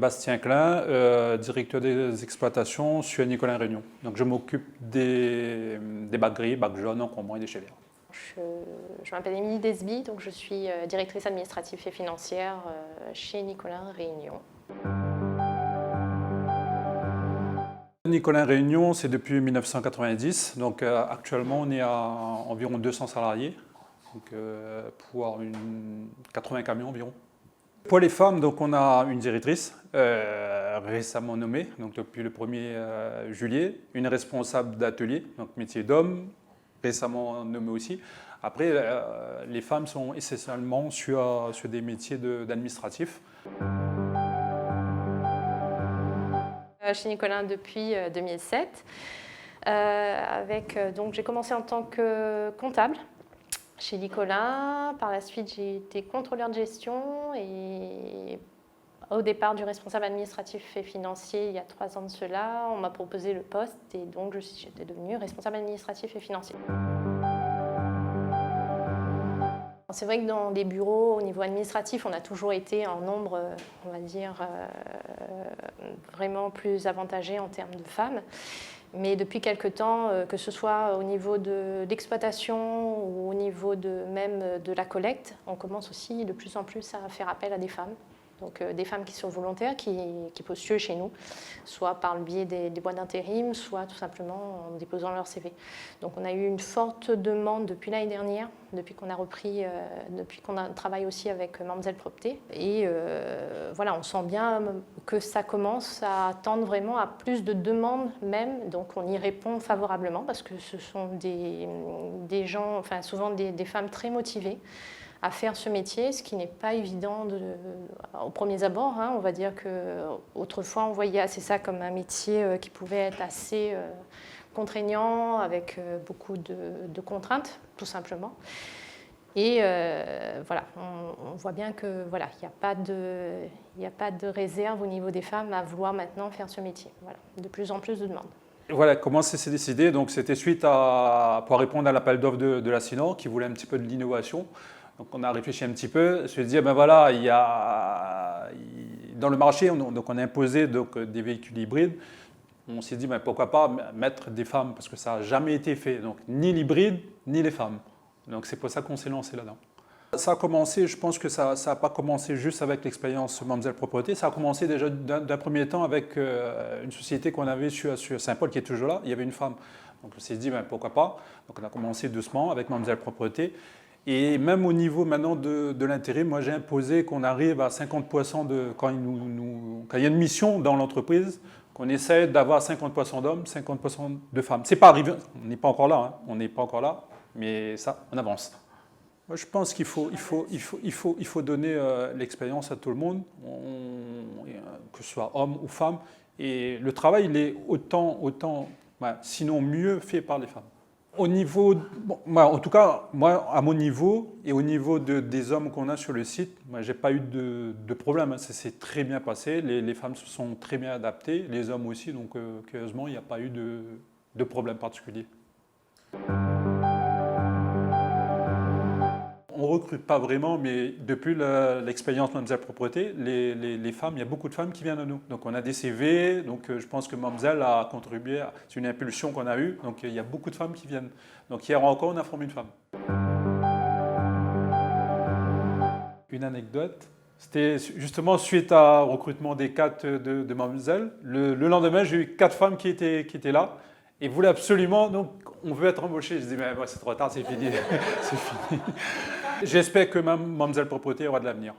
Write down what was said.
Bastien Klein, directeur des exploitations sur Nicolas Réunion. Donc je m'occupe des bacs gris, bacs jaunes, encombrants et déchets verts. Je m'appelle Émilie Desby, donc je suis directrice administrative et financière chez Nicolas Réunion. Nicolas Réunion, c'est depuis 1990. Donc actuellement, on est à environ 200 salariés, donc, pour 80 camions environ. Pour les femmes, donc, on a une directrice récemment nommée, donc depuis le 1er juillet, une responsable d'atelier, donc métier d'homme, récemment nommée aussi. Après, les femmes sont essentiellement sur des métiers d'administratif. Chez Nicolas depuis 2007. Donc j'ai commencé en tant que comptable chez Nicolas. Par la suite, j'ai été contrôleur de gestion et au départ du responsable administratif et financier, il y a 3 ans de cela, on m'a proposé le poste et donc j'étais devenue responsable administratif et financier. C'est vrai que dans les bureaux, au niveau administratif, on a toujours été en nombre, on va dire, vraiment plus avantagé en termes de femmes. Mais depuis quelque temps, que ce soit au niveau d'exploitation ou au niveau même de la collecte, on commence aussi de plus en plus à faire appel à des femmes. Donc des femmes qui sont volontaires, qui postulent chez nous, soit par le biais des boîtes d'intérim, soit tout simplement en déposant leur CV. Donc on a eu une forte demande depuis l'année dernière, depuis qu'on a repris, depuis qu'on travaille aussi avec Mamzelle Propreté. Et voilà, on sent bien que ça commence à tendre vraiment à plus de demandes même. Donc on y répond favorablement parce que ce sont des gens, enfin souvent des femmes très motivées à faire ce métier, ce qui n'est pas évident aux premiers abords. On va dire qu'autrefois, on voyait assez ça comme un métier qui pouvait être assez contraignant, avec beaucoup de contraintes, tout simplement. Et voilà, on voit bien que voilà, il n'y a pas de réserve au niveau des femmes à vouloir maintenant faire ce métier. Voilà, de plus en plus de demandes. Voilà, comment ça s'est décidé? Donc c'était suite pour répondre à l'appel d'offres de la CINOR qui voulait un petit peu de l'innovation. Donc on a réfléchi un petit peu, se dire ben voilà, dans le marché, donc on a imposé des véhicules hybrides. On s'est dit ben pourquoi pas mettre des femmes parce que ça n'a jamais été fait, donc ni l'hybride ni les femmes. Donc c'est pour ça qu'on s'est lancé là-dedans. Ça a commencé, je pense que ça n'a pas commencé juste avec l'expérience Mamzelle Propreté, ça a commencé déjà d'un premier temps avec une société qu'on avait sur Saint-Paul qui est toujours là, il y avait une femme. Donc on s'est dit ben pourquoi pas, donc on a commencé doucement avec Mamzelle Propreté. Et même au niveau maintenant de l'intérim, moi j'ai imposé qu'on arrive à 50% quand il y a une mission dans l'entreprise, qu'on essaie d'avoir 50% d'hommes, 50% de femmes. C'est pas arrivé, on n'est pas encore là, on n'est pas encore là, mais ça, on avance. Moi, je pense qu'il faut donner l'expérience à tout le monde, que ce soit homme ou femme. Et le travail, il est autant sinon mieux fait par les femmes. Au niveau, en tout cas, moi, à mon niveau et au niveau des hommes qu'on a sur le site, moi, j'ai pas eu de problème. Ça s'est très bien passé. Les femmes se sont très bien adaptées, les hommes aussi. Donc, curieusement, il n'y a pas eu de problème particulier. On ne recrute pas vraiment, mais depuis l'expérience Mamzelle Propreté, les femmes, il y a beaucoup de femmes qui viennent à nous. Donc on a des CV, donc je pense que Mamzelle a contribué, c'est une impulsion qu'on a eue, donc il y a beaucoup de femmes qui viennent. Donc hier encore, on a formé une femme. Une anecdote, c'était justement suite au recrutement des 4 de Mamzelle. Le lendemain, j'ai eu 4 femmes qui étaient là et voulaient absolument, donc on veut être embauché. Je dis, mais c'est trop tard, c'est fini. C'est fini. J'espère que Mamzelle Propreté aura de l'avenir.